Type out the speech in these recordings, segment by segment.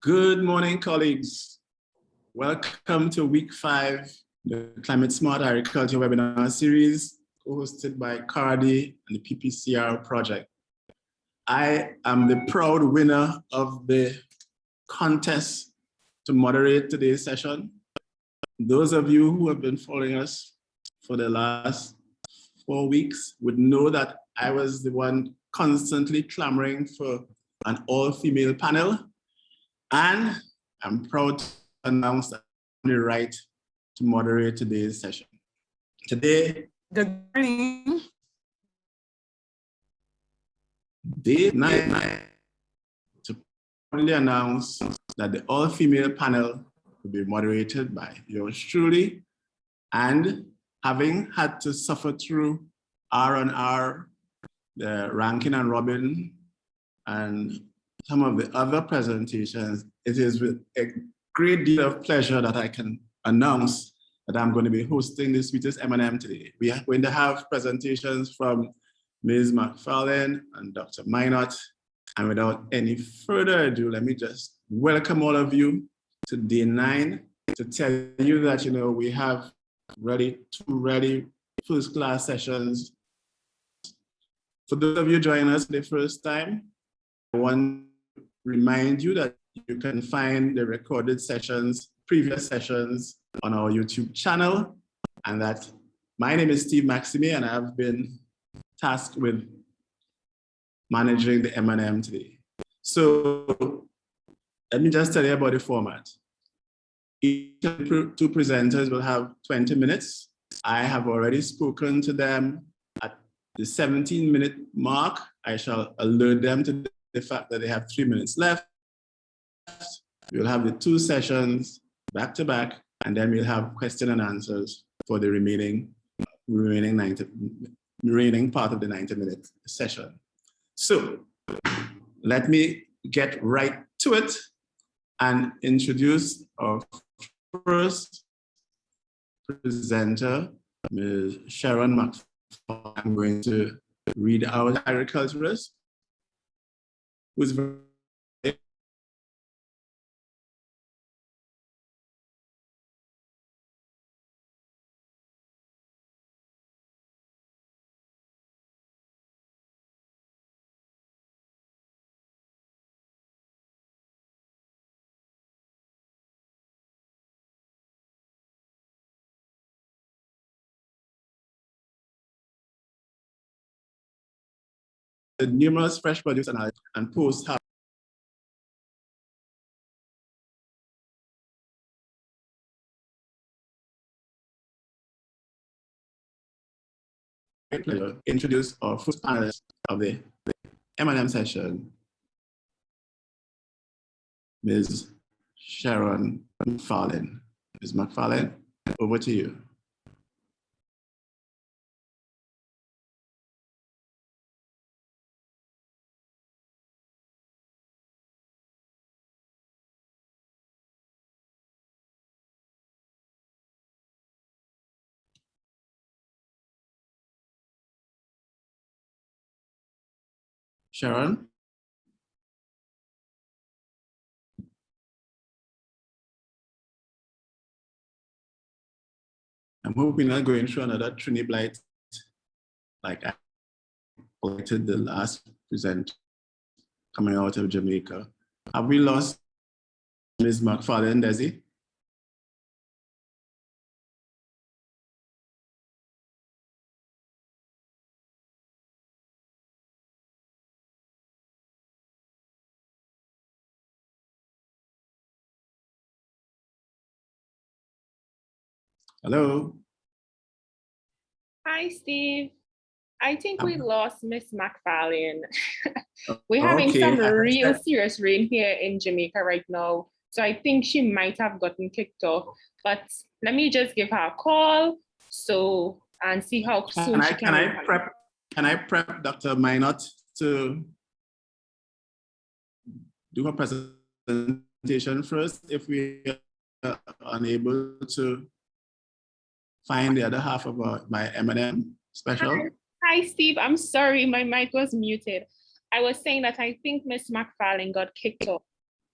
Good morning, colleagues. Welcome to week 5, the Climate Smart Agriculture webinar series, hosted by CARDI and the PPCR project. I am the proud winner of the contest to moderate today's session. Those of you who have been following us for the last 4 weeks would know that I was the one constantly clamoring for an all-female panel. And I'm proud to announce that I'm the right to moderate today's session. Today, good morning. Day 9 to proudly announce that the all-female panel will be moderated by yours truly, and having had to suffer through R&R, the ranking and robin, and some of the other presentations, it is with a great deal of pleasure that I can announce that I'm going to be hosting the Sweetest M&M today. We are going to have presentations from Ms. McFarlane and Dr. Minot. And without any further ado, let me just welcome all of you to day 9 to tell you that, we have two first-class sessions. For those of you joining us for the first time, I want to remind you that you can find the recorded sessions, previous sessions on our YouTube channel, and that my name is Steve Maxime, and I've been tasked with managing the M&M today. So let me just tell you about the format. Each of the 2 presenters will have 20 minutes. I have already spoken to them. At the 17-minute mark, I shall alert them to the fact that they have 3 minutes left. We'll have the 2 sessions back to back, and then we'll have question and answers for the remaining part of the 90-minute session. So let me get right to it and introduce our first presenter, Ms. Sharon McFarlane. I'm going to read out agriculturist, who's very numerous fresh produce and post-harvest pleasure introduce our first panelist of the M&M session, Ms. Sharon McFarlane. Ms. McFarlane, over to you. Sharon? I'm hoping not going through another Trini blight like I collected the last present coming out of Jamaica. Have we lost Ms. McFarlane, Desi? Hello? Hi, Steve. I think we lost Miss McFarlane. We're having some real serious rain here in Jamaica right now. So I think she might have gotten kicked off. But let me just give her a call and see how soon she can. Can I prep Dr. Minot to do her presentation first if we are unable to find the other half of my M&M special? Hi, Steve. I'm sorry, my mic was muted. I was saying that I think Miss McFarlane got kicked off.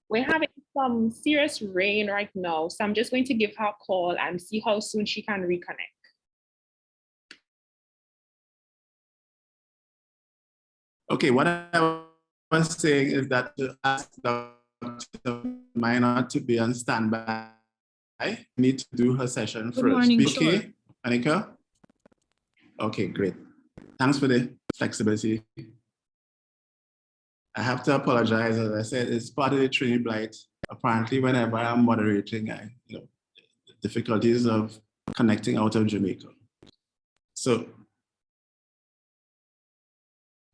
We're having some serious rain right now, so I'm just going to give her a call and see how soon she can reconnect. Okay, what I was saying is that to ask Dr. Minor to be on standby, I need to do her session first. Good morning, Okay, sure. Anika? Okay, great. Thanks for the flexibility. I have to apologize. As I said, it's part of the training blight. Apparently, whenever I'm moderating, the difficulties of connecting out of Jamaica. So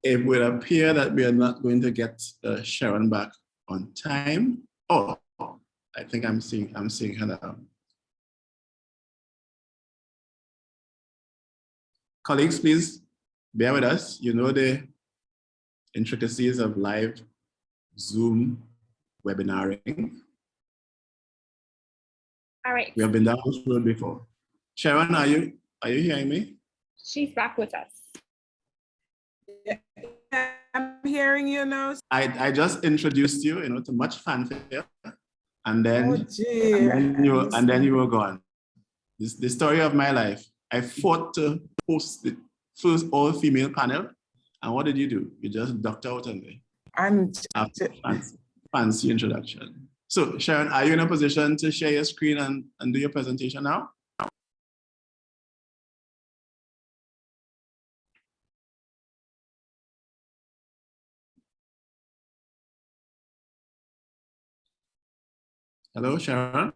it would appear that we are not going to get Sharon back on time. Oh, I think I'm seeing her now. Colleagues, please bear with us. You know the intricacies of live Zoom webinaring. All right. We have been down this road before. Sharon, are you hearing me? She's back with us. Yeah, I'm hearing you now. I just introduced you, to much fanfare, and then, Oh, and then you were gone. This the story of my life. I fought to host the first all-female panel, and what did you do? You just ducked out on me. After fancy introduction. So Sharon, are you in a position to share your screen and do your presentation now? Hello, Sharon.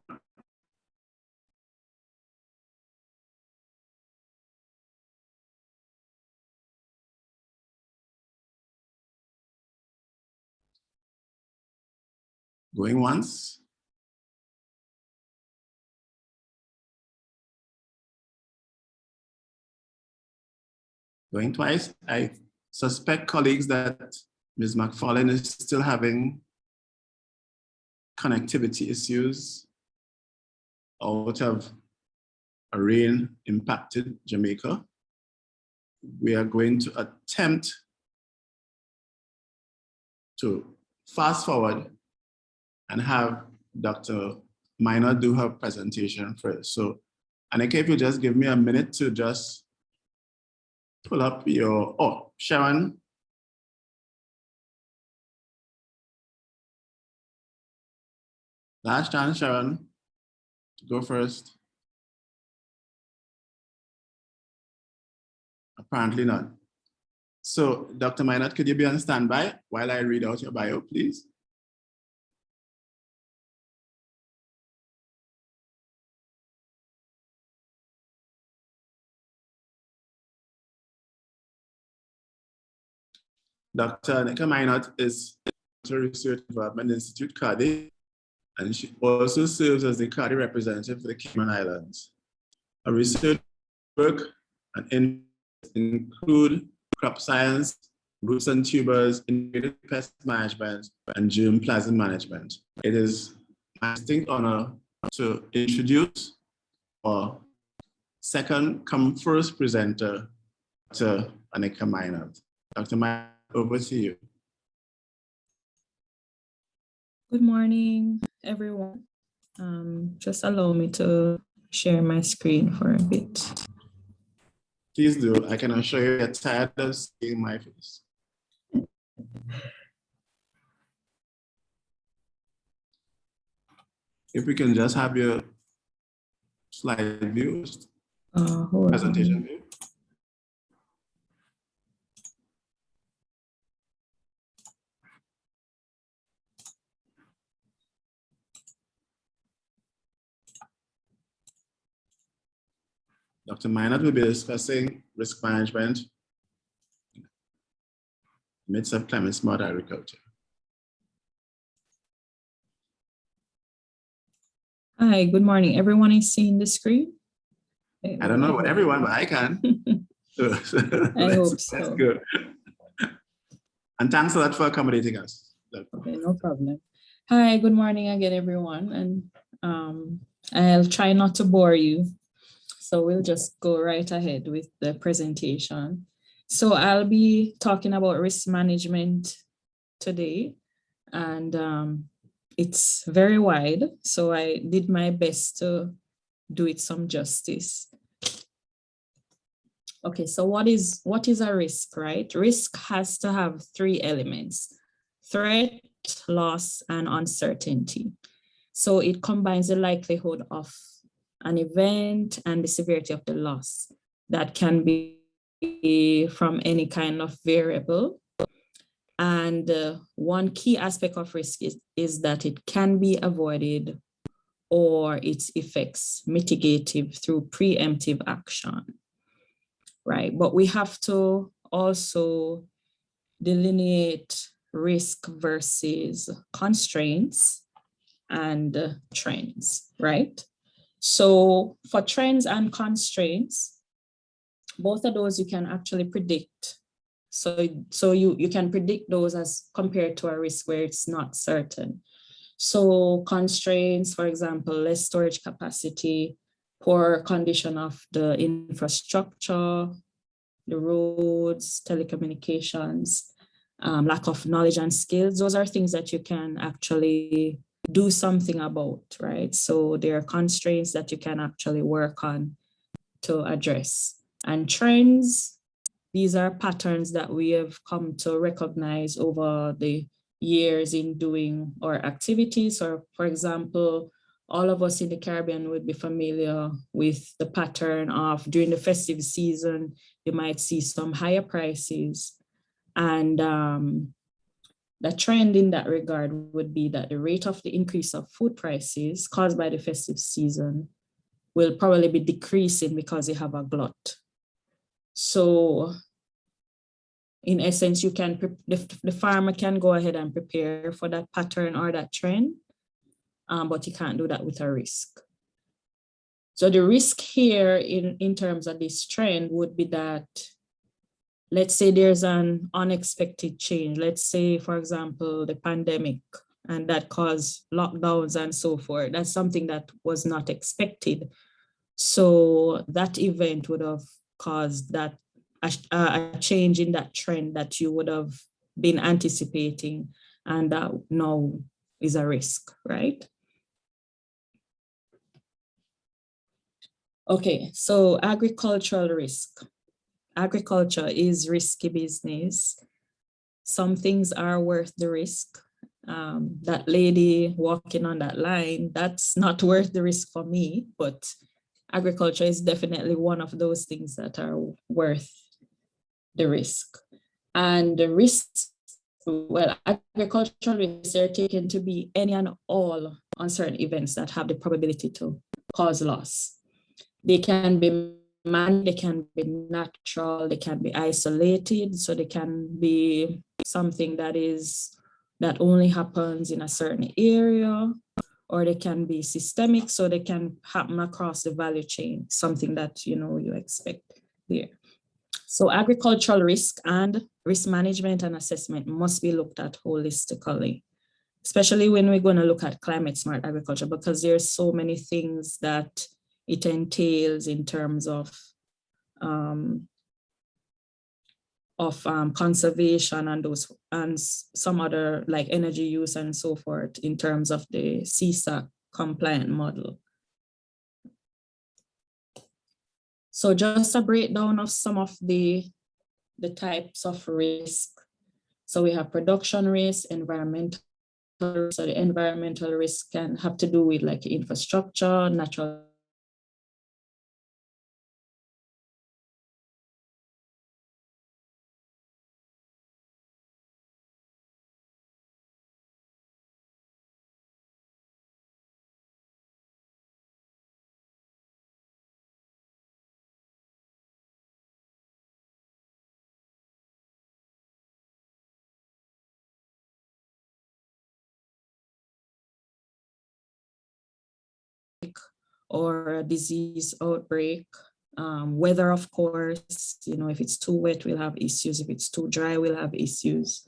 Going once. Going twice. I suspect, colleagues, that Ms. McFarlane is still having connectivity issues out of a rain-impacted Jamaica. We are going to attempt to fast forward and have Dr. Minor do her presentation first. So, Anika, if you just give me a minute to just pull up your, Sharon. Last chance, Sharon, to go first. Apparently not. So, Dr. Minot, could you be on standby while I read out your bio, please? Dr. Anika Minot is a Research Development Institute, CARDI, and she also serves as the CARDI representative for the Cayman Islands. Her research work and interests include crop science, roots and tubers, integrated pest management, and germplasm management. It is my distinct honor to introduce our second come first presenter, Dr. Anika Minot. Dr. Minot, over to you. Good morning, everyone. Just allow me to share my screen for a bit. Please do. I can assure you you're tired of seeing my face. If we can just have your slide view, presentation view. Dr. Minot will be discussing risk management amidst of climate smart agriculture. Hi, good morning. Everyone is seeing the screen? I don't know about everyone, but I can. I hope so. That's good. And thanks a lot for accommodating us. Okay, no problem. Hi, good morning again, everyone. And I'll try not to bore you. So we'll just go right ahead with the presentation. So I'll be talking about risk management today. And it's very wide, so I did my best to do it some justice. Okay, so what is a risk, right? Risk has to have three elements: threat, loss, and uncertainty. So it combines the likelihood of an event and the severity of the loss that can be from any kind of variable. And one key aspect of risk is that it can be avoided or its effects mitigated through preemptive action, right? But we have to also delineate risk versus constraints and trends, right? So for trends and constraints, both of those you can actually predict. So you can predict those as compared to a risk where it's not certain. So constraints, for example, less storage capacity, poor condition of the infrastructure, the roads, telecommunications, lack of knowledge and skills. Those are things that you can actually do something about, right? So there are constraints that you can actually work on to address. And trends, these are patterns that we have come to recognize over the years in doing our activities. Or for example, all of us in the Caribbean would be familiar with the pattern of during the festive season, you might see some higher prices. And the trend in that regard would be that the rate of the increase of food prices caused by the festive season will probably be decreasing because you have a glut. So in essence, you can, the farmer can go ahead and prepare for that pattern or that trend, but you can't do that with a risk. So the risk here in terms of this trend would be that, let's say there's an unexpected change. Let's say, for example, the pandemic, and that caused lockdowns and so forth. That's something that was not expected. So that event would have caused that a change in that trend that you would have been anticipating, and that now is a risk, right? Okay, so agricultural risk. Agriculture is risky business. Some things are worth the risk. That lady walking on that line, that's not worth the risk for me, but agriculture is definitely one of those things that are worth the risk. And the risks, well, agricultural risks are taken to be any and all uncertain events that have the probability to cause loss. They can be man, they can be natural, they can be isolated, so they can be something that only happens in a certain area, or they can be systemic, so they can happen across the value chain, something that you expect there. So agricultural risk and risk management and assessment must be looked at holistically, especially when we're going to look at climate smart agriculture, because there's so many things that it entails in terms of conservation and some other like energy use and so forth in terms of the C-SAC compliant model. So just a breakdown of some of the types of risk. So we have production risk, environmental risk. So the environmental risk can have to do with like infrastructure, natural or a disease outbreak, weather, of course, if it's too wet, we'll have issues. If it's too dry, we'll have issues.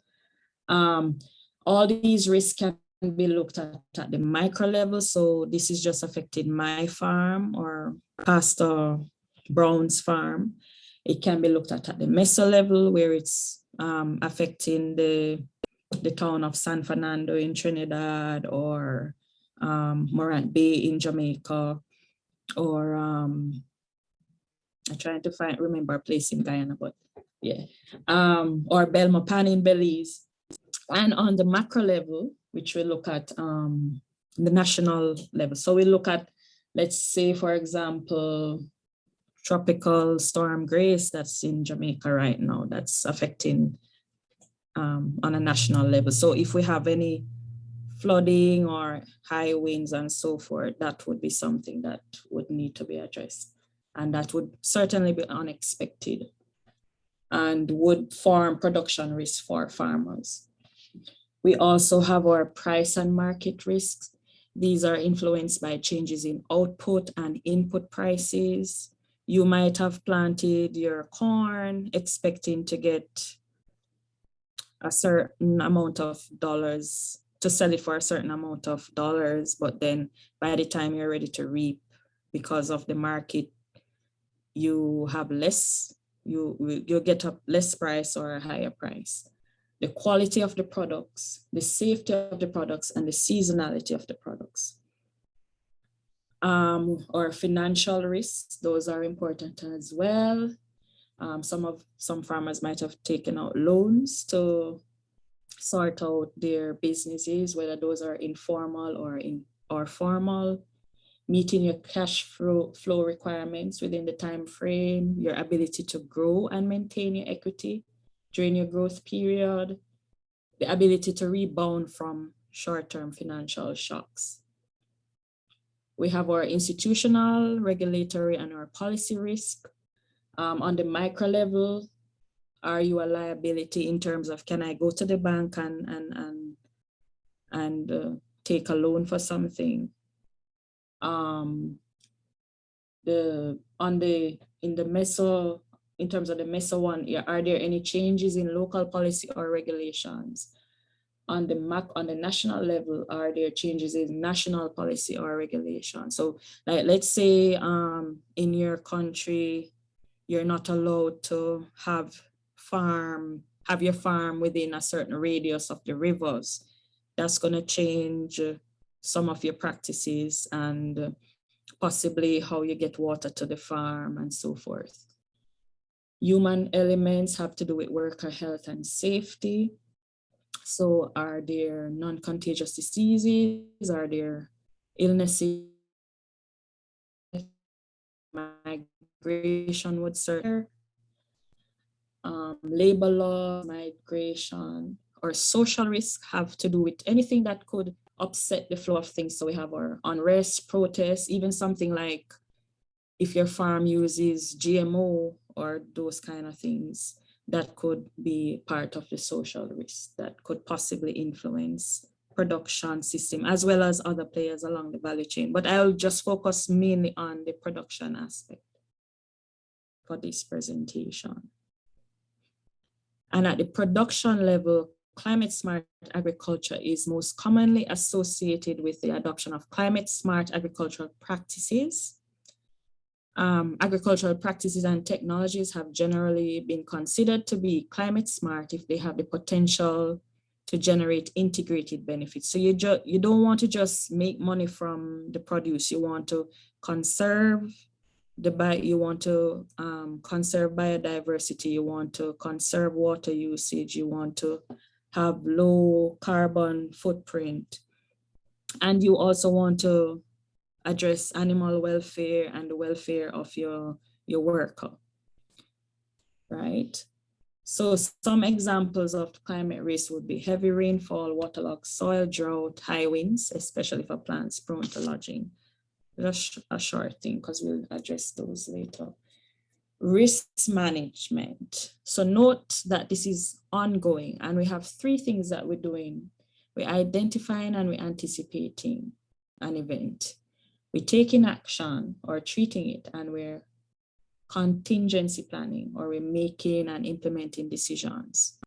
All these risks can be looked at the micro level. So this is just affecting my farm or Pastor Brown's farm. It can be looked at the meso level, where it's affecting the the town of San Fernando in Trinidad, or Morant Bay in Jamaica, or I'm trying to remember a place in Guyana, but yeah, or Belmopan in Belize. And on the macro level, which we look at the national level. So we look at, let's say, for example, Tropical Storm Grace that's in Jamaica right now, that's affecting on a national level. So if we have any flooding or high winds and so forth, that would be something that would need to be addressed. And that would certainly be unexpected and would form production risk for farmers. We also have our price and market risks. These are influenced by changes in output and input prices. You might have planted your corn expecting to get a certain amount of dollars, to sell it for a certain amount of dollars, but then by the time you're ready to reap, because of the market, you have less, you get a less price or a higher price. The quality of the products, the safety of the products, and the seasonality of the products. Or financial risks, those are important as well. Some farmers might have taken out loans to sort out their businesses, whether those are informal or formal, meeting your cash flow requirements within the time frame, your ability to grow and maintain your equity during your growth period, the ability to rebound from short-term financial shocks. We have our institutional, regulatory, and our policy risk. On the micro level, are you a liability in terms of, can I go to the bank and take a loan for something? In terms of the MESA one, are there any changes in local policy or regulations? On the national level, are there changes in national policy or regulation? So like, let's say in your country, you're not allowed to have your farm within a certain radius of the rivers. That's going to change some of your practices and possibly how you get water to the farm and so forth. Human elements have to do with worker health and safety. So are there non-contagious diseases? Are there illnesses? Migration would serve. Labor law, migration, or social risk have to do with anything that could upset the flow of things. So we have our unrest, protests, even something like if your farm uses GMO or those kind of things, that could be part of the social risk that could possibly influence production system as well as other players along the value chain. But I'll just focus mainly on the production aspect for this presentation. And at the production level, climate smart agriculture is most commonly associated with the adoption of climate smart agricultural practices. Agricultural practices and technologies have generally been considered to be climate smart if they have the potential to generate integrated benefits. So you don't want to just make money from the produce. You want to conserve you want to conserve biodiversity. You want to conserve water usage. You want to have low carbon footprint. And you also want to address animal welfare and the welfare of your worker, right? So some examples of climate risk would be heavy rainfall, waterlogged soil, drought, high winds, especially for plants prone to lodging. Just a short thing because we'll address those later. Risk management. So note that this is ongoing and we have three things that we're doing. We're identifying and we're anticipating an event. We're taking action or treating it, and we're contingency planning, or we're making and implementing decisions.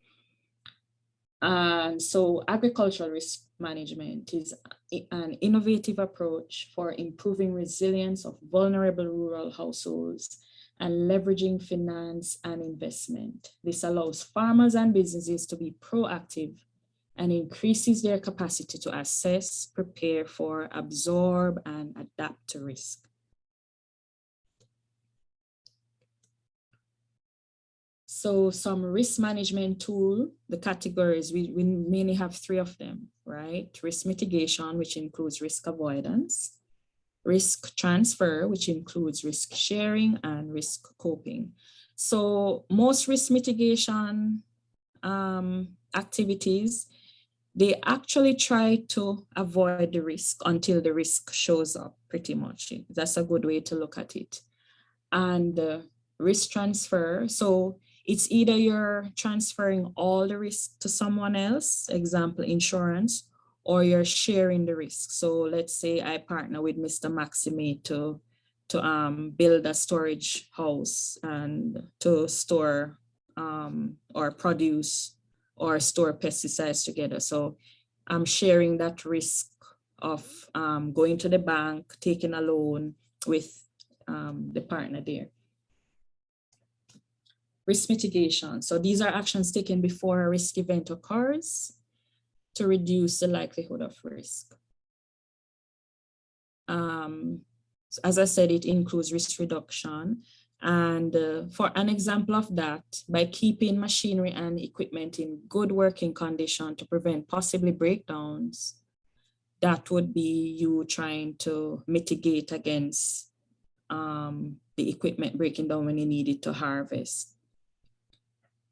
And so agricultural risk management is an innovative approach for improving resilience of vulnerable rural households and leveraging finance and investment. This allows farmers and businesses to be proactive and increases their capacity to assess, prepare for, absorb, and adapt to risk. So some risk management tool, the categories, we mainly have 3 of them, right? Risk mitigation, which includes risk avoidance, risk transfer, which includes risk sharing, and risk coping. So most risk mitigation activities, they actually try to avoid the risk until the risk shows up, pretty much. That's a good way to look at it. And risk transfer, so it's either you're transferring all the risk to someone else, example, insurance, or you're sharing the risk. So let's say I partner with Mr. Maxime to build a storage house and to store or produce or store pesticides together. So I'm sharing that risk of going to the bank, taking a loan with the partner there. Risk mitigation. So these are actions taken before a risk event occurs to reduce the likelihood of risk. As I said, it includes risk reduction. And for an example of that, by keeping machinery and equipment in good working condition to prevent possibly breakdowns, that would be you trying to mitigate against the equipment breaking down when you need it to harvest.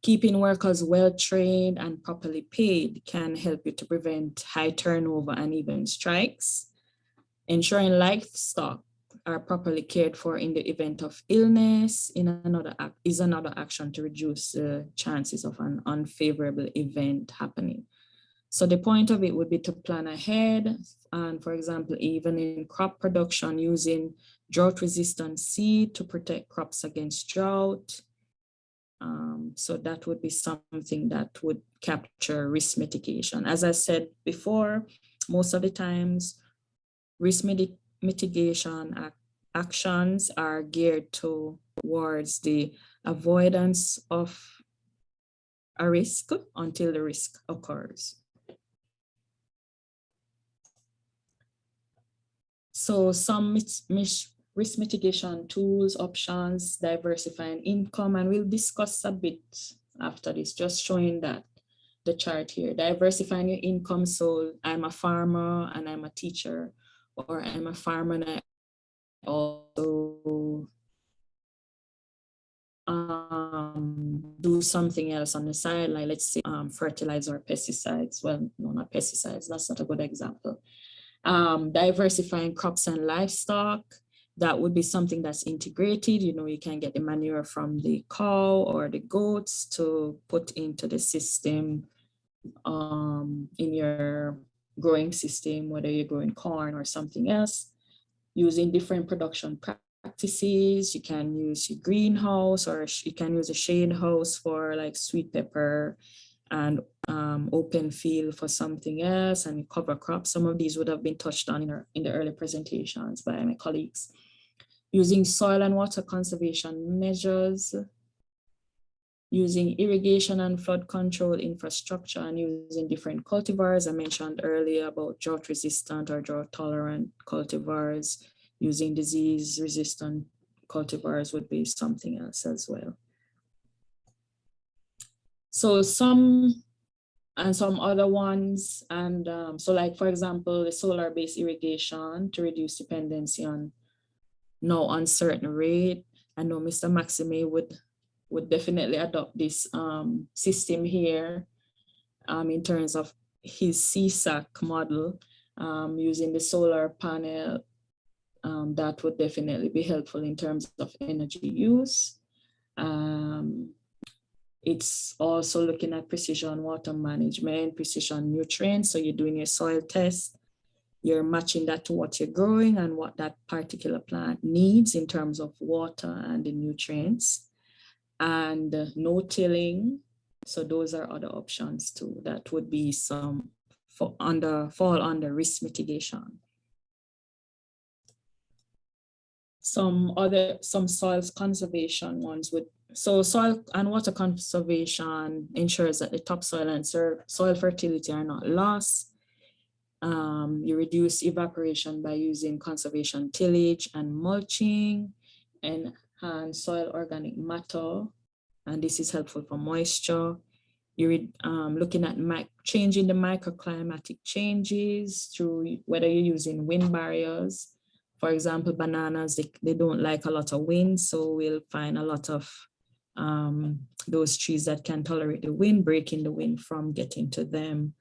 Keeping workers well trained and properly paid can help you to prevent high turnover and even strikes. Ensuring livestock are properly cared for in the event of illness is another action to reduce the chances of an unfavorable event happening. So the point of it would be to plan ahead, and for example, even in crop production, using drought-resistant seed to protect crops against drought. So that would be something that would capture risk mitigation. As I said before, most of the times, risk mitigation actions are geared towards the avoidance of a risk until the risk occurs. So some risk mitigation tools, options, diversifying income, and we'll discuss a bit after this, just showing that the chart here, diversifying your income. So I'm a farmer and I'm a teacher, or I'm a farmer and I also do something else on the side, like let's say fertilizer or pesticides. Well, no, not pesticides, that's not a good example. Diversifying crops and livestock, that would be something that's integrated. You know, you can get the manure from the cow or the goats to put into the system in your growing system, whether you're growing corn or something else. Using different production practices, you can use your greenhouse, or you can use a shade house for like sweet pepper, and open field for something else, and cover crops. Some of these would have been touched on in the early presentations by my colleagues. Using soil and water conservation measures, using irrigation and flood control infrastructure, and using different cultivars. I mentioned earlier about drought resistant or drought tolerant cultivars. Using disease resistant cultivars would be something else as well. So some other ones, and so like, for example, the solar-based irrigation to reduce dependency on no uncertain rate. I know Mr. Maxime would definitely adopt this system here in terms of his C-SAC model, using the solar panel. That would definitely be helpful in terms of energy use. It's also looking at precision water management, precision nutrients. So you're doing your soil test, you're matching that to what you're growing and what that particular plant needs in terms of water and the nutrients. And no tilling. So those are other options too. That would be some fall under risk mitigation. Some soils conservation ones would So soil and water conservation ensures that the topsoil and soil fertility are not lost. You reduce evaporation by using conservation tillage and mulching, enhance soil organic matter, and this is helpful for moisture. You're looking at changing the microclimatic changes through whether you're using wind barriers. For example, bananas, they don't like a lot of wind, so we'll find a lot of those trees that can tolerate the wind, breaking the wind from getting to them.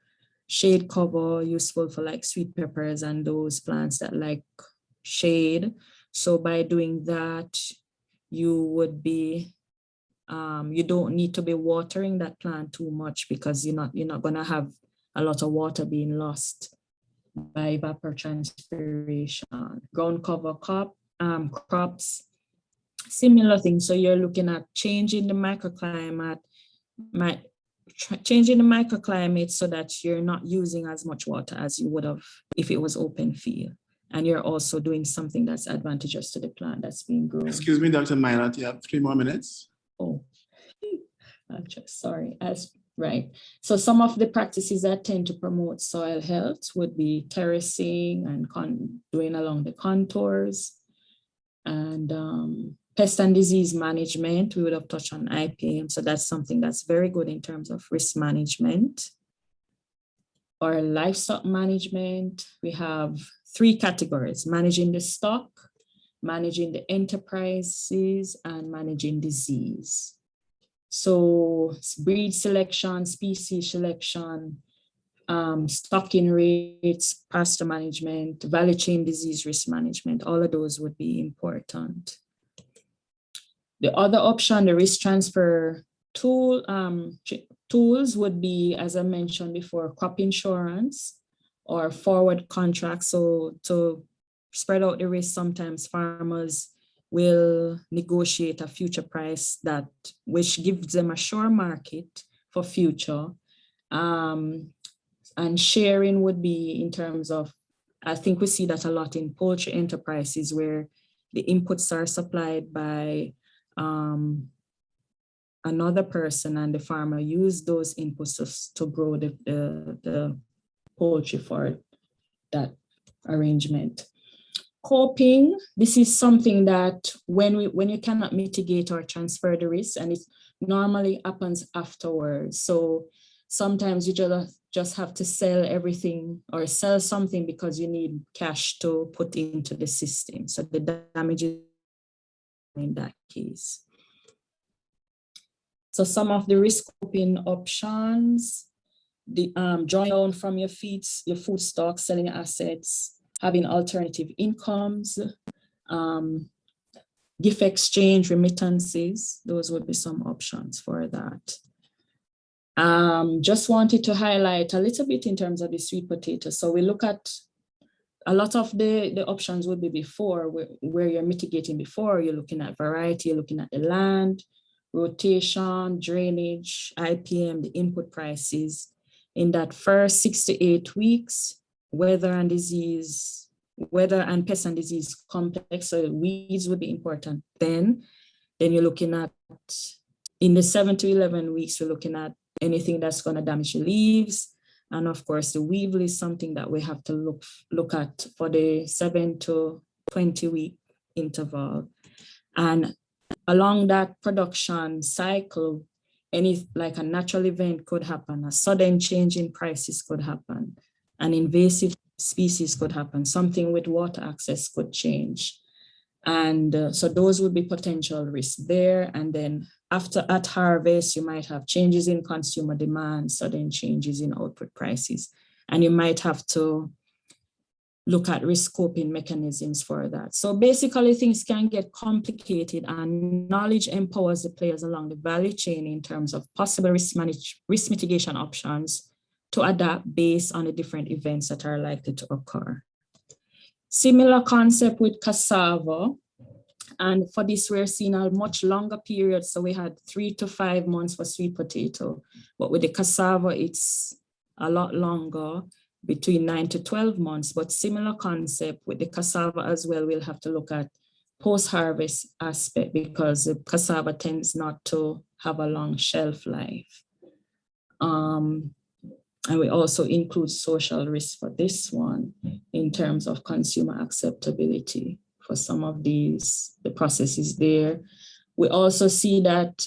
Shade cover, useful for like sweet peppers and those plants that like shade. So by doing that, you would be, you don't need to be watering that plant too much because you're not gonna have a lot of water being lost by evapotranspiration. Ground cover crops, similar thing. So you're looking at changing the microclimate, so that you're not using as much water as you would have if it was open field. And you're also doing something that's advantageous to the plant that's being grown. Excuse me, Dr. Minot, you have 3 more minutes. Oh, sorry, right. So some of the practices that tend to promote soil health would be terracing and doing along the contours, and pest and disease management. We would have touched on IPM, so that's something that's very good in terms of risk management. Or livestock management, we have 3 categories: managing the stock, managing the enterprises, and managing disease. So breed selection, species selection, stocking rates, pasture management, value chain disease risk management, all of those would be important. The other option, the risk transfer tools would be, as I mentioned before, crop insurance or forward contracts. So to spread out the risk, sometimes farmers will negotiate a future price which gives them a sure market for future. And sharing would be in terms of, I think we see that a lot in poultry enterprises where the inputs are supplied by another person and the farmer use those inputs to grow the poultry for that arrangement. Coping, this is something that when you cannot mitigate or transfer the risk, and it normally happens afterwards. So sometimes you just have to sell everything or sell something because you need cash to put into the system. So the damage is in that case. So some of the risk coping options, the drawing down from your food stock, selling assets, having alternative incomes, gift exchange, remittances, those would be some options for that. Just wanted to highlight a little bit in terms of the sweet potato. So we look at a lot of the options would be before, where you're mitigating before, you're looking at variety, you're looking at the land, rotation, drainage, IPM, the input prices. In that first 6 to 8 weeks, weather and pest and disease complex, so weeds would be important. Then you're looking at, in the 7 to 11 weeks, we're looking at anything that's going to damage the leaves. And of course, the weevil is something that we have to look at for the 7 to 20 week interval. And along that production cycle, like a natural event could happen, a sudden change in prices could happen, an invasive species could happen, something with water access could change. And so those would be potential risks there. And then at harvest, you might have changes in consumer demand, sudden changes in output prices, and you might have to look at risk coping mechanisms for that. So basically things can get complicated, and knowledge empowers the players along the value chain in terms of possible risk mitigation options to adapt based on the different events that are likely to occur. Similar concept with cassava. And for this, we're seeing a much longer period. So we had 3 to 5 months for sweet potato, but with the cassava, it's a lot longer, between 9 to 12 months, but similar concept with the cassava as well. We'll have to look at post-harvest aspect because the cassava tends not to have a long shelf life. And we also include social risk for this one in terms of consumer acceptability for some of these, the processes there. We also see that,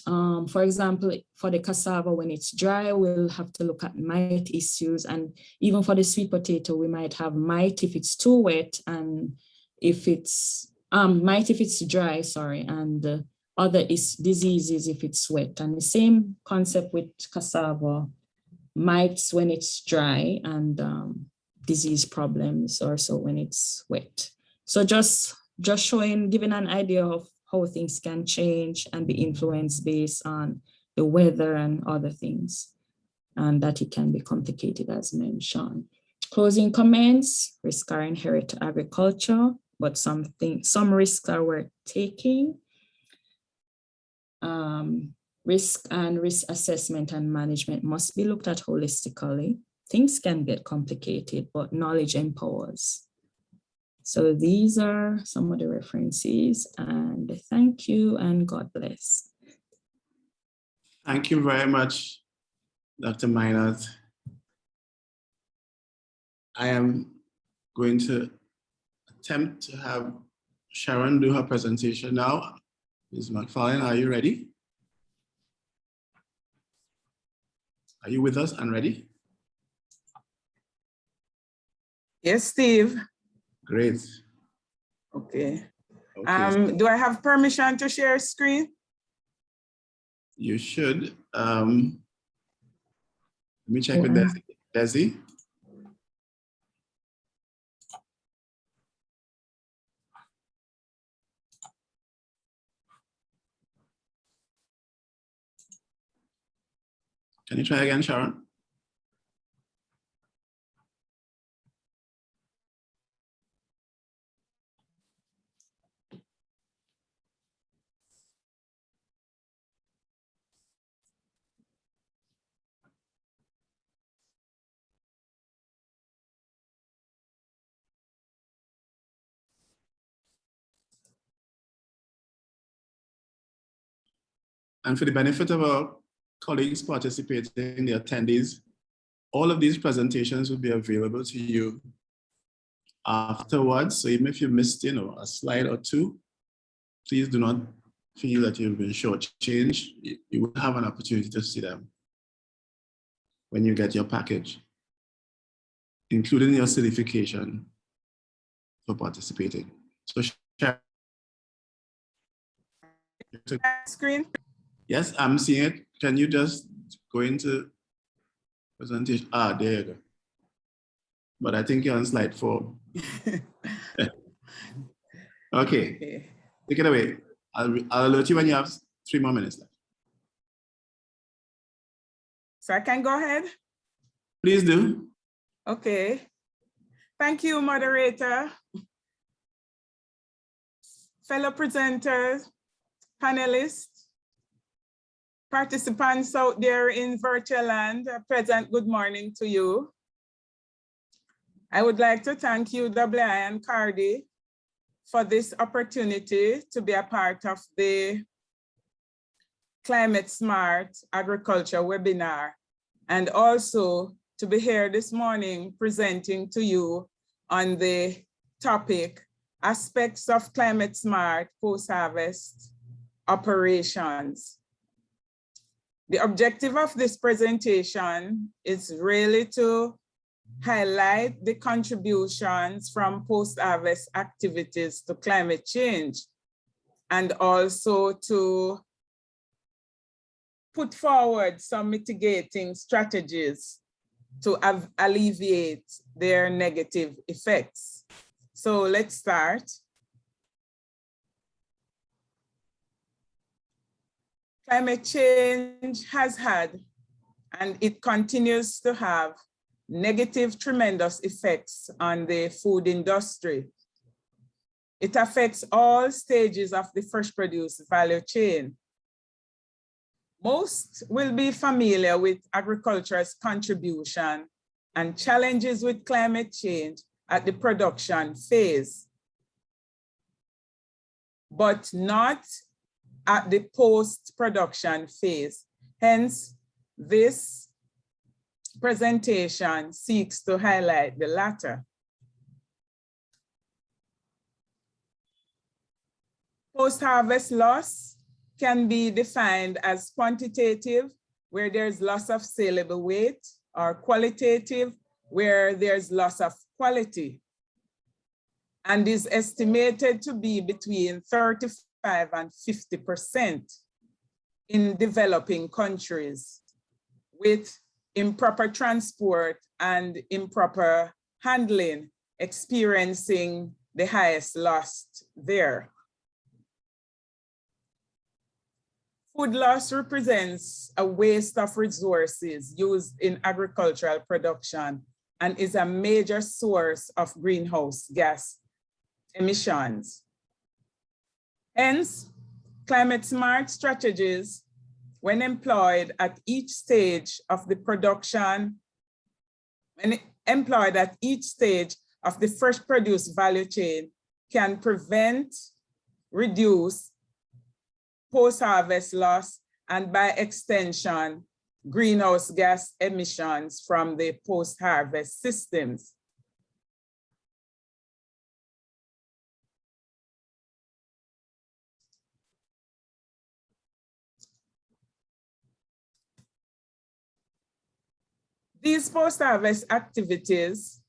for example, for the cassava, when it's dry, we'll have to look at mite issues. And even for the sweet potato, we might have mite if it's too wet, and if it's mite if it's dry, sorry, and other diseases if it's wet. And the same concept with cassava, mites when it's dry, and disease problems also when it's wet. So just showing, giving an idea of how things can change and be influenced based on the weather and other things, and that it can be complicated as mentioned. Closing comments: risks are inherent to agriculture, but some risks are worth taking. Risk and risk assessment and management must be looked at holistically. Things can get complicated, but knowledge empowers. So these are some of the references, and thank you and God bless. Thank you very much, Dr. Minot. I am going to attempt to have Sharon do her presentation now. Ms. McFarlane, are you ready? Are you with us and ready? Yes, Steve. Great. Okay. Okay. Do I have permission to share screen? You should. Let me check with Desi. Can you try again, Sharon? And for the benefit of our colleagues participating, the attendees, all of these presentations will be available to you afterwards. So even if you missed, a slide or two, please do not feel that you've been shortchanged. You will have an opportunity to see them when you get your package, including your certification for participating. So share Screen? Yes, I'm seeing it. Can you just go into presentation? Ah, there you go. But I think you're on slide 4. Okay. Take it away. I'll alert you when you have 3 more minutes left. So I can go ahead? Please do. Okay. Thank you, moderator. Fellow presenters, panelists, participants out there in virtual land, a pleasant good morning to you. I would like to thank UWI and CARDI for this opportunity to be a part of the Climate Smart Agriculture webinar, and also to be here this morning presenting to you on the topic, aspects of climate smart post-harvest operations. The objective of this presentation is really to highlight the contributions from post-harvest activities to climate change, and also to put forward some mitigating strategies to alleviate their negative effects. So let's start. Climate change has had, and it continues to have, negative tremendous effects on the food industry. It affects all stages of the fresh produce value chain. Most will be familiar with agriculture's contribution and challenges with climate change at the production phase. but not at the post-production phase. Hence, this presentation seeks to highlight the latter. Post-harvest loss can be defined as quantitative, where there's loss of saleable weight, or qualitative, where there's loss of quality, and is estimated to be between 35 and 50% in developing countries, with improper transport and improper handling experiencing the highest loss there. Food loss represents a waste of resources used in agricultural production and is a major source of greenhouse gas emissions. Hence, climate-smart strategies, when employed at each stage of the production, of the fresh produce value chain, can prevent, reduce post-harvest loss, and by extension, greenhouse gas emissions from the post-harvest systems. These post-harvest activities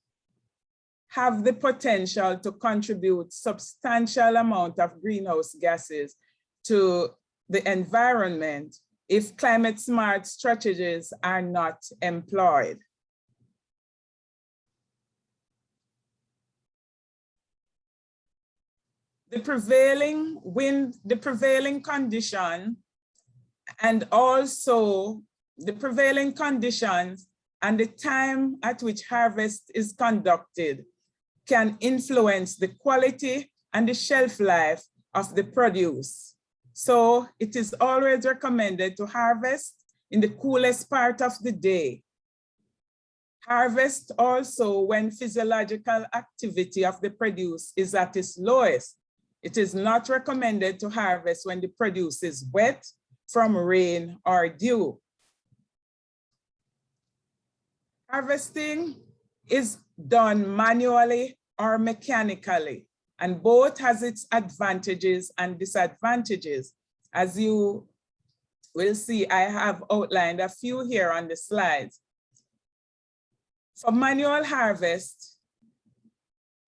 have the potential to contribute substantial amount of greenhouse gases to the environment if climate-smart strategies are not employed. The prevailing condition and also the prevailing conditions and the time at which harvest is conducted can influence the quality and the shelf life of the produce. So it is always recommended to harvest in the coolest part of the day. Harvest also when physiological activity of the produce is at its lowest. It is not recommended to harvest when the produce is wet from rain or dew. Harvesting is done manually or mechanically, and both has its advantages and disadvantages. As you will see, I have outlined a few here on the slides. For manual harvest,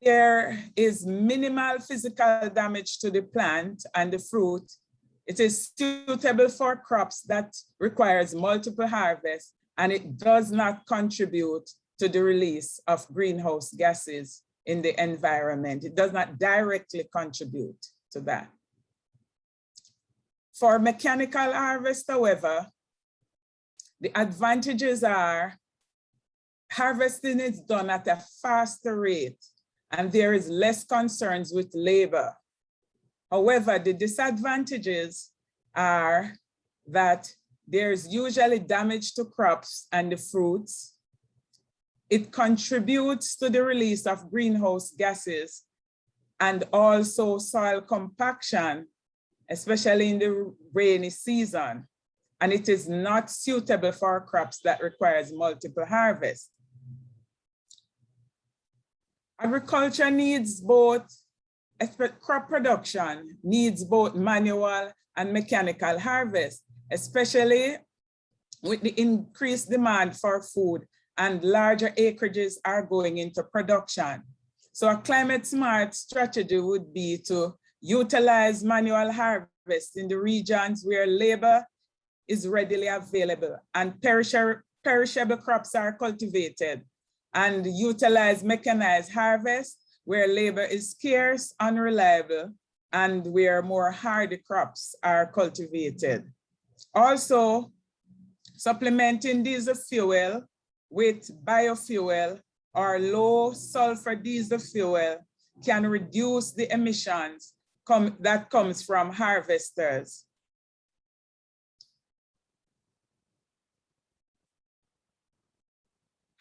there is minimal physical damage to the plant and the fruit. It is suitable for crops that requires multiple harvests, and it does not contribute to the release of greenhouse gases in the environment. It does not directly contribute to that. For mechanical harvest, however, the advantages are harvesting is done at a faster rate and there is less concerns with labor. However, the disadvantages are that there's usually damage to crops and the fruits. It contributes to the release of greenhouse gases and also soil compaction, especially in the rainy season. And it is not suitable for crops that requires multiple harvests. Agriculture needs both, crop production needs both manual and mechanical harvest, especially with the increased demand for food and larger acreages are going into production. So a climate smart strategy would be to utilize manual harvest in the regions where labor is readily available and perishable crops are cultivated, and utilize mechanized harvest where labor is scarce, unreliable, and where more hardy crops are cultivated. Also, supplementing diesel fuel with biofuel or low sulfur diesel fuel can reduce the emissions that comes from harvesters.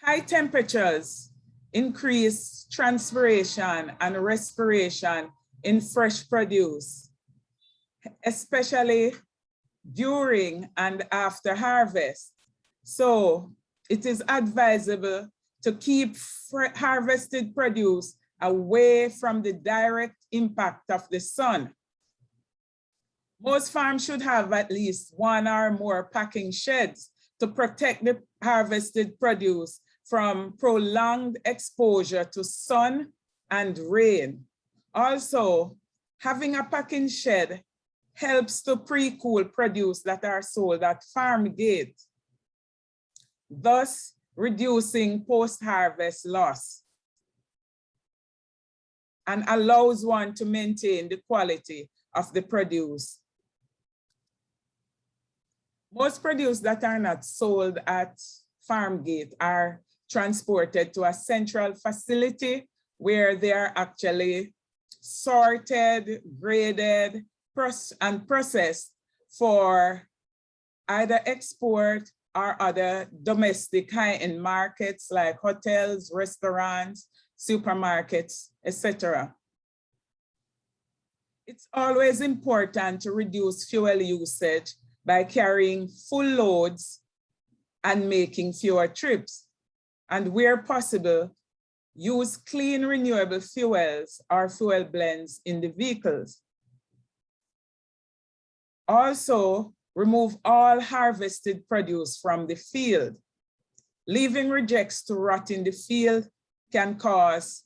High temperatures increase transpiration and respiration in fresh produce, especially during and after harvest. So it is advisable to keep harvested produce away from the direct impact of the sun. Most farms should have at least one or more packing sheds to protect the harvested produce from prolonged exposure to sun and rain. Also, having a packing shed helps to pre-cool produce that are sold at farm gate, thus reducing post-harvest loss, and allows one to maintain the quality of the produce. Most produce that are not sold at farm gate are transported to a central facility where they are actually sorted, graded, and processed for either export or other domestic high-end markets like hotels, restaurants, supermarkets, etc. It's always important to reduce fuel usage by carrying full loads and making fewer trips. And where possible, use clean renewable fuels or fuel blends in the vehicles. Also, remove all harvested produce from the field. Leaving rejects to rot in the field can cause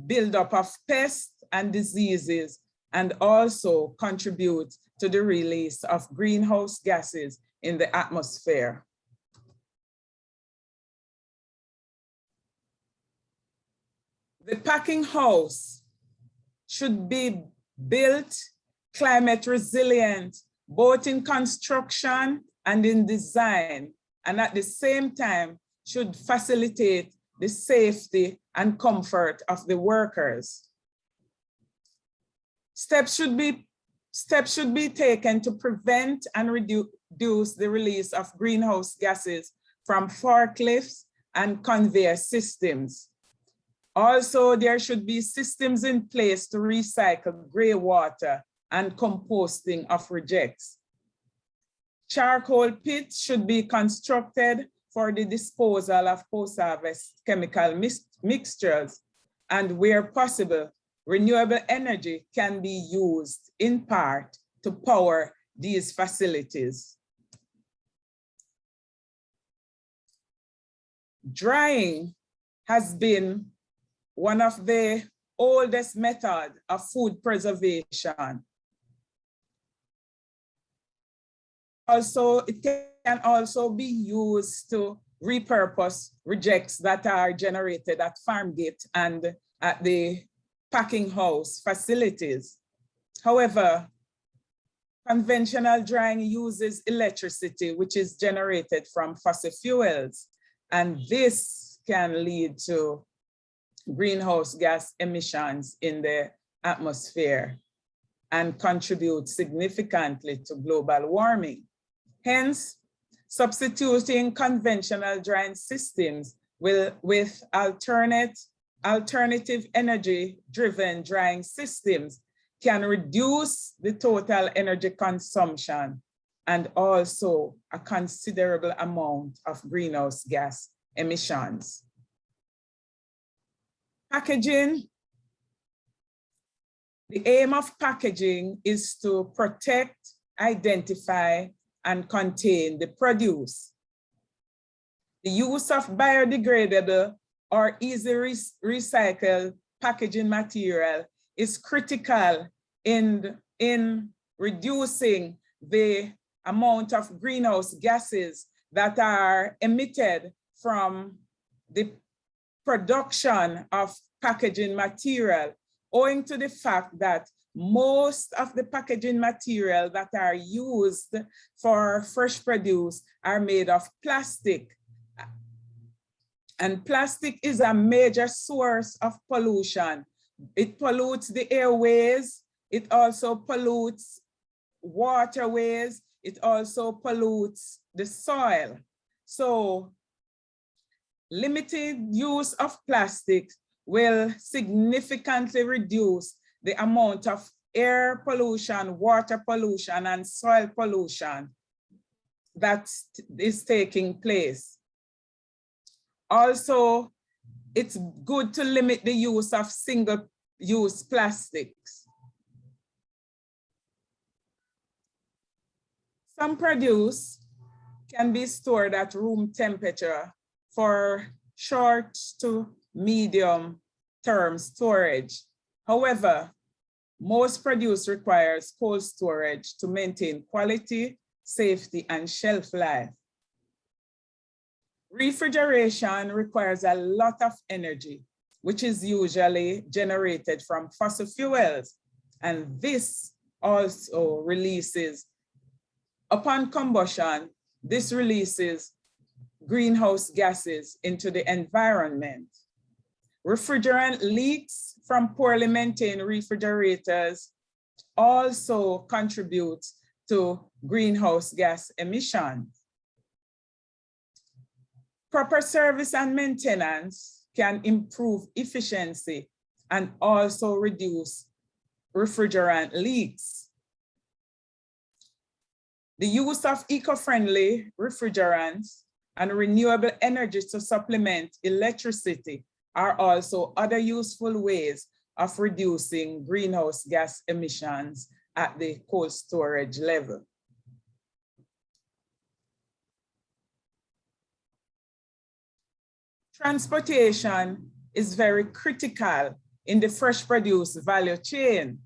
buildup of pests and diseases and also contribute to the release of greenhouse gases in the atmosphere. The packing house should be built climate resilient, both in construction and in design, and at the same time should facilitate the safety and comfort of the workers. Steps should be taken to prevent and reduce the release of greenhouse gases from forklifts and conveyor systems. Also, there should be systems in place to recycle gray water and composting of rejects. Charcoal pits should be constructed for the disposal of post-harvest chemical mixtures, and where possible, renewable energy can be used in part to power these facilities. Drying has been one of the oldest methods of food preservation. Also, it can also be used to repurpose rejects that are generated at farm gate and at the packing house facilities. However, conventional drying uses electricity, which is generated from fossil fuels, and this can lead to greenhouse gas emissions in the atmosphere and contribute significantly to global warming. Hence, substituting conventional drying systems with alternative energy-driven drying systems can reduce the total energy consumption and also a considerable amount of greenhouse gas emissions. Packaging. The aim of packaging is to protect, identify, and contain the produce. The use of biodegradable or easy recycled packaging material is critical in reducing the amount of greenhouse gases that are emitted from the production of packaging material, owing to the fact that most of the packaging material that are used for fresh produce are made of plastic. And plastic is a major source of pollution. It pollutes the airways, it also pollutes waterways, it also pollutes the soil. So limited use of plastic will significantly reduce the amount of air pollution, water pollution, and soil pollution that is taking place. Also, it's good to limit the use of single-use plastics. Some produce can be stored at room temperature for short to medium term storage. However, most produce requires cold storage to maintain quality, safety, and shelf life. Refrigeration requires a lot of energy, which is usually generated from fossil fuels. And this also releases, upon combustion, this releases greenhouse gases into the environment. Refrigerant leaks from poorly maintained refrigerators also contribute to greenhouse gas emissions. Proper service and maintenance can improve efficiency and also reduce refrigerant leaks. The use of eco-friendly refrigerants and renewable energy to supplement electricity are also other useful ways of reducing greenhouse gas emissions at the cold storage level. Transportation is very critical in the fresh produce value chain.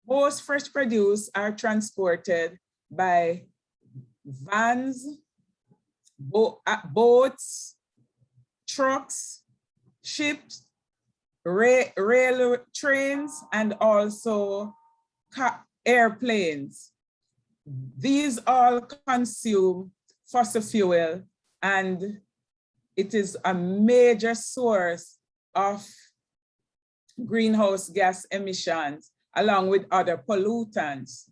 Most fresh produce are transported by vans, boats, trucks, ships, rail trains, and also airplanes. These all consume fossil fuel, and it is a major source of greenhouse gas emissions, along with other pollutants.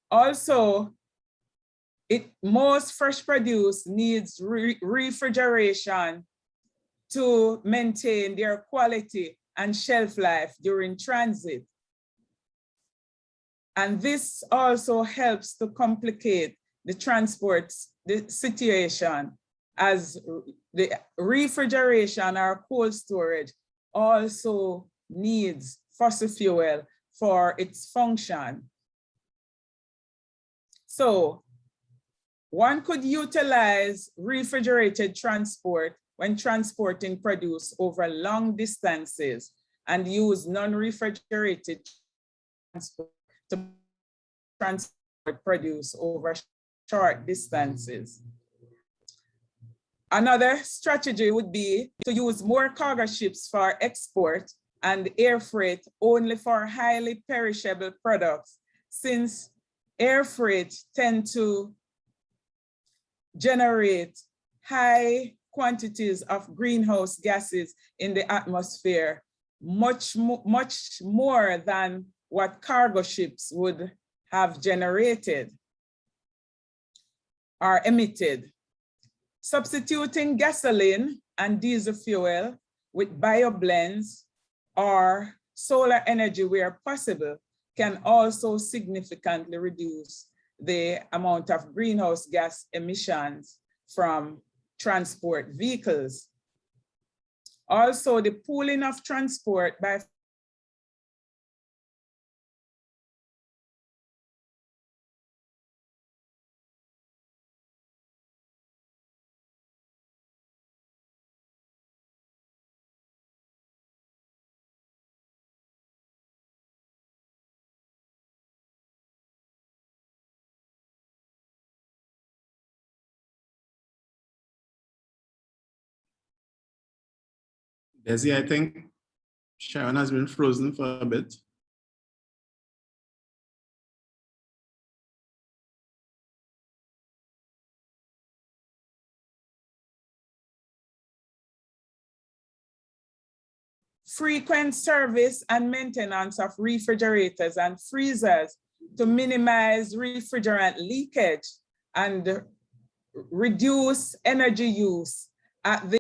Also, most fresh produce needs refrigeration to maintain their quality and shelf life during transit. And this also helps to complicate the transport situation, as the refrigeration or cold storage also needs fossil fuel for its function. So one could utilize refrigerated transport when transporting produce over long distances and use non-refrigerated transport to transport produce over short distances. Another strategy would be to use more cargo ships for export and air freight only for highly perishable products, since air freight tend to generate high quantities of greenhouse gases in the atmosphere, much more than what cargo ships would have generated or emitted. Substituting gasoline and diesel fuel with bioblends or solar energy where possible can also significantly reduce the amount of greenhouse gas emissions from transport vehicles. Also, the pooling of transport by Desi, I think Sharon has been frozen for a bit. frequent service and maintenance of refrigerators and freezers to minimize refrigerant leakage and reduce energy use at the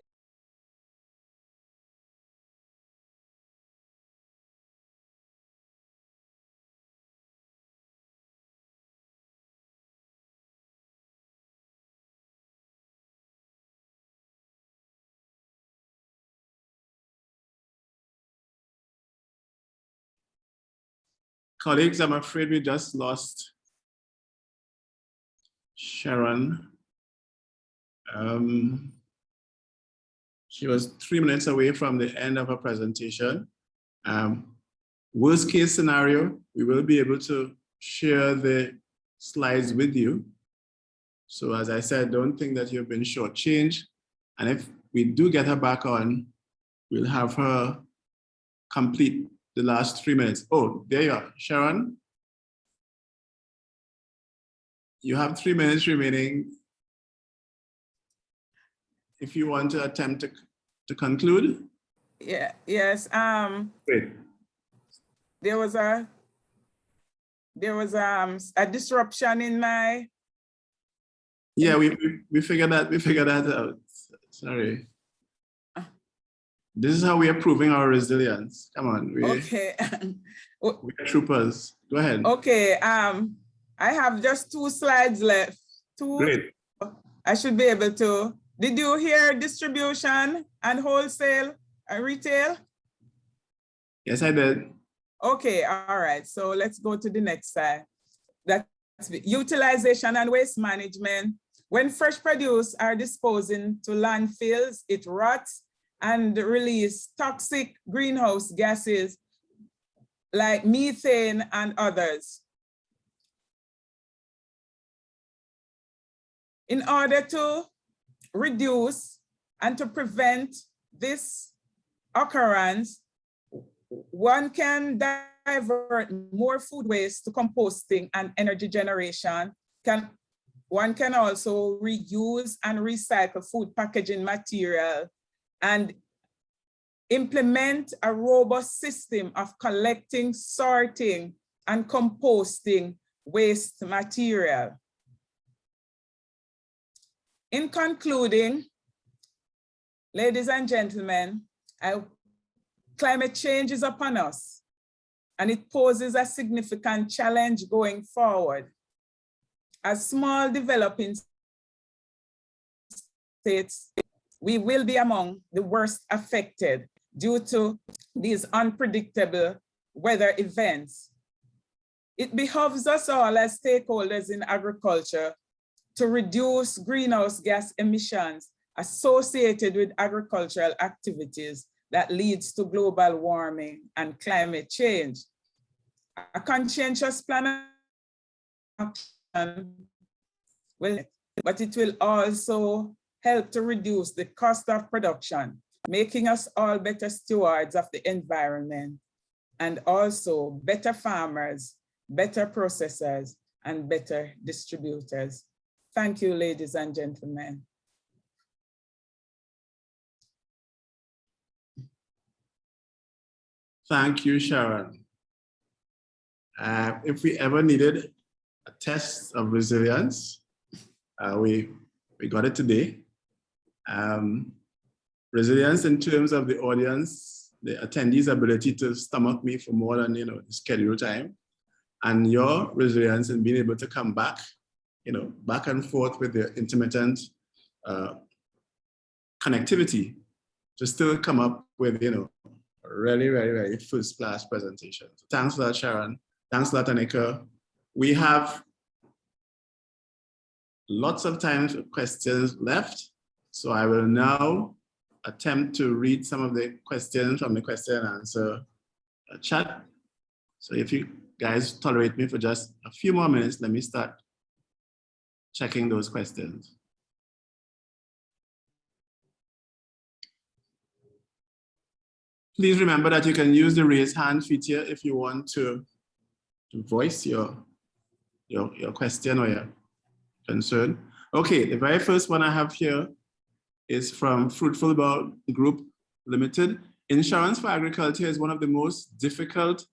Colleagues, I'm afraid we just lost Sharon. She was 3 minutes away from the end of her presentation. Worst case scenario, we will be able to share the slides with you. So as I said, don't think that you've been shortchanged. And if we do get her back on, we'll have her complete the last 3 minutes. Oh, there you are, Sharon. You have 3 minutes remaining. If you want to attempt to conclude. Yeah, yes. Great. There was a disruption in my. Yeah, we figured that out. Sorry. This is how we are proving our resilience. Come on, Okay. we're troopers. Go ahead. Okay. I have just 2 slides left. Great. I should be able to. Did you hear distribution and wholesale and retail? Yes, I did. Okay, all right. So let's go to the next slide. That's utilization and waste management. When fresh produce are disposed into landfills, it rots and release toxic greenhouse gases like methane and others. In order to reduce and to prevent this occurrence, one can divert more food waste to composting and energy generation. One can also reuse and recycle food packaging material and implement a robust system of collecting, sorting, and composting waste material. In concluding, ladies and gentlemen, climate change is upon us, and it poses a significant challenge going forward. As small developing states, we will be among the worst affected due to these unpredictable weather events. It behooves us all as stakeholders in agriculture to reduce greenhouse gas emissions associated with agricultural activities that leads to global warming and climate change. A conscientious plan of action will, but it will also help to reduce the cost of production, making us all better stewards of the environment, and also better farmers, better processors, and better distributors. Thank you, ladies and gentlemen. Thank you, Sharon. If we ever needed a test of resilience, we got it today. Resilience in terms of the audience, the attendees' ability to stomach me for more than the schedule time, and your resilience in being able to come back, back and forth with the intermittent connectivity to still come up with really, really, really first-class presentation. So thanks for that, Sharon. Thanks a lot, Anika. We have lots of time for questions left. So I will now attempt to read some of the questions from the question and answer chat. So if you guys tolerate me for just a few more minutes, let me start checking those questions. Please remember that you can use the raise hand feature if you want to voice your question or your concern. Okay, the very first one I have here is from Fruitful Bowl Group Limited. Insurance for agriculture is one of the most difficult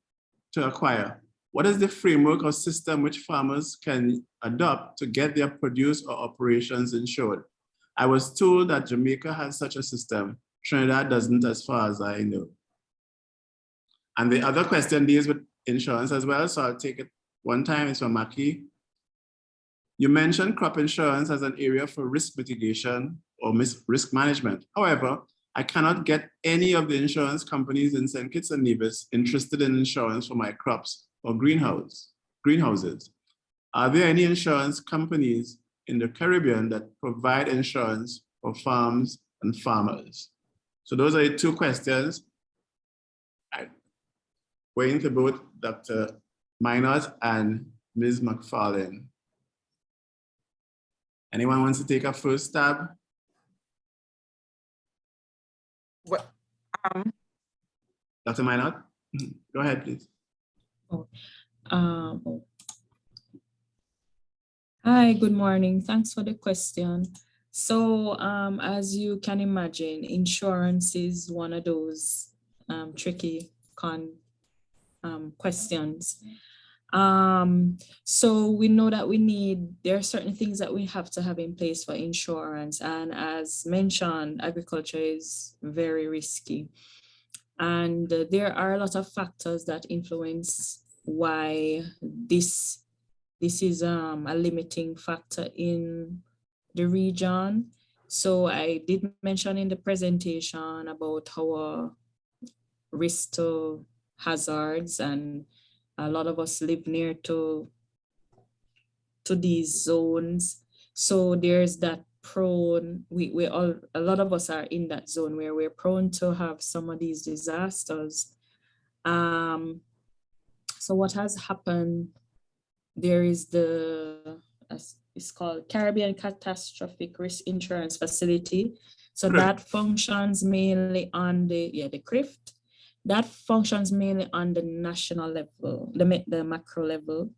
to acquire. What is the framework or system which farmers can adopt to get their produce or operations insured? I was told that Jamaica has such a system. Trinidad doesn't, as far as I know. And the other question deals with insurance as well, so I'll take it one time. It's from Maki. You mentioned crop insurance as an area for risk mitigation or risk management. However, I cannot get any of the insurance companies in St. Kitts and Nevis interested in insurance for my crops or greenhouses. Are there any insurance companies in the Caribbean that provide insurance for farms and farmers? So those are the two questions. I'm going to both Dr. Minot and Ms. McFarlane. Anyone wants to take a first stab? Well, Dr. Minot, go ahead, please. Hi, good morning. Thanks for the question. So as you can imagine, insurance is one of those tricky questions. So we know that there are certain things that we have to have in place for insurance. And as mentioned, agriculture is very risky. And there are a lot of factors that influence why this is a limiting factor in the region. So I did mention in the presentation about our risk to hazards, and a lot of us live near to these zones. So there's that prone, a lot of us are in that zone where we're prone to have some of these disasters. So what has happened, there is it's called Caribbean Catastrophic Risk Insurance Facility. So that functions mainly on the CRIFT. That functions mainly on the national level, the macro level,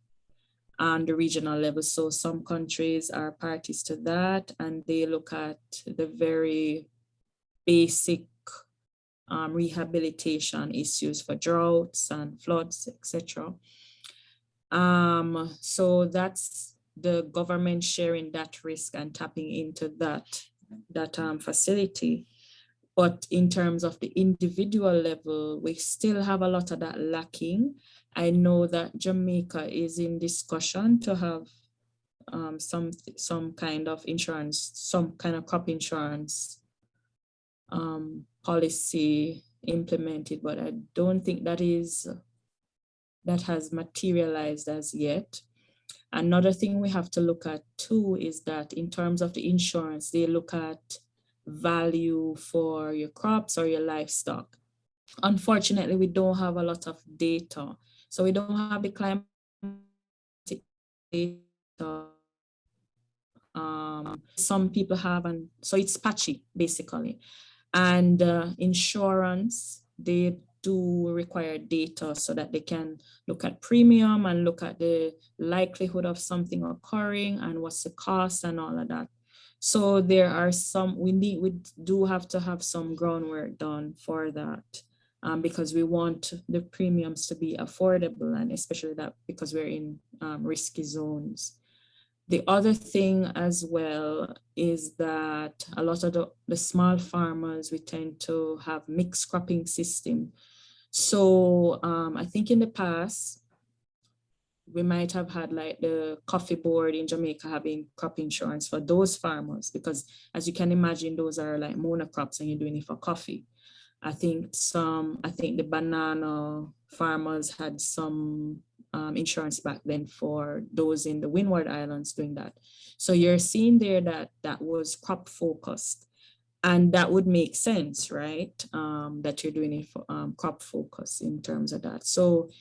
and the regional level. So some countries are parties to that, and they look at the very basic rehabilitation issues for droughts and floods, etc. So that's the government sharing that risk and tapping into that facility. But in terms of the individual level, we still have a lot of that lacking. I know that Jamaica is in discussion to have some kind of insurance, some kind of crop insurance policy implemented, but I don't think that has materialized as yet. Another thing we have to look at too is that in terms of the insurance, they look at value for your crops or your livestock. Unfortunately, we don't have a lot of data. So we don't have the climate data. Some people have, and so it's patchy basically. And insurance, they do require data so that they can look at premium and look at the likelihood of something occurring and what's the cost and all of that. So there are some, we do have to have some groundwork done for that, because we want the premiums to be affordable, and especially that because we're in risky zones. The other thing as well is that a lot of the small farmers, we tend to have mixed cropping system. So I think in the past, we might have had like the coffee board in Jamaica having crop insurance for those farmers, because as you can imagine, those are like monocrops and you're doing it for coffee. I think the banana farmers had some insurance back then for those in the Windward Islands doing that. So you're seeing there that was crop focused, and that would make sense, right? That you're doing it for crop focus in terms of that. So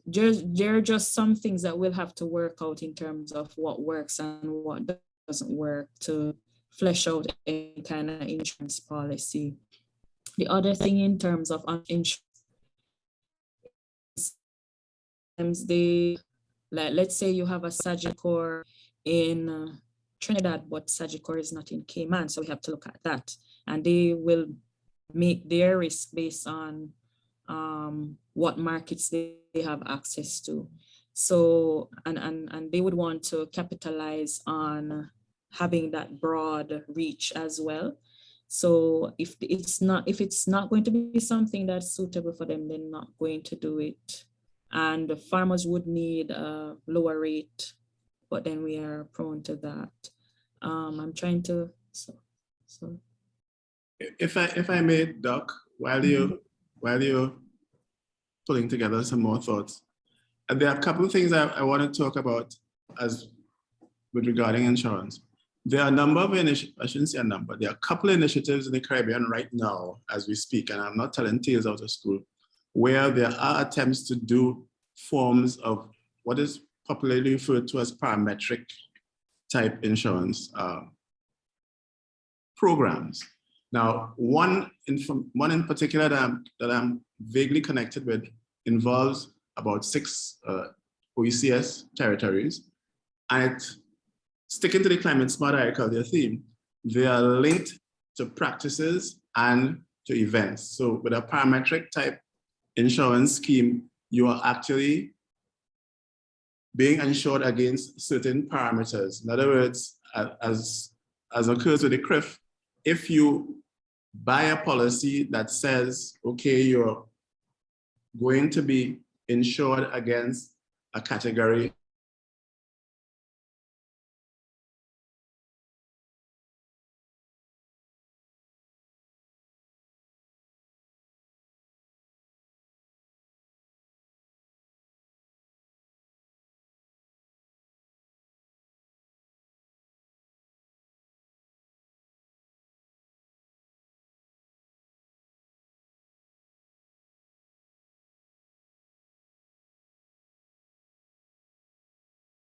there are just some things that we'll have to work out in terms of what works and what doesn't work to flesh out any kind of insurance policy. The other thing in terms of insurance, let's say you have a Sagicor in Trinidad, but Sagicor is not in Cayman, so we have to look at that. And they will make their risk based on what markets they have access to. So, and they would want to capitalize on having that broad reach as well. So if it's not going to be something that's suitable for them, they're not going to do it. And the farmers would need a lower rate, but then we are prone to that. I'm trying to, so. If I may, Doc, while you pulling together some more thoughts. And there are a couple of things I want to talk about as with regarding insurance. There are a number of initiatives, I shouldn't say a number, there are a couple of initiatives in the Caribbean right now as we speak, and I'm not telling tales out of school, where there are attempts to do forms of what is popularly referred to as parametric type insurance programs. Now, one in particular that I'm vaguely connected with involves about 6 OECS territories, and sticking to the climate smart agriculture theme, they are linked to practices and to events. So with a parametric type insurance scheme, you are actually being insured against certain parameters. In other words, as occurs with the CRIF, if you buy a policy that says, okay, you're going to be insured against a category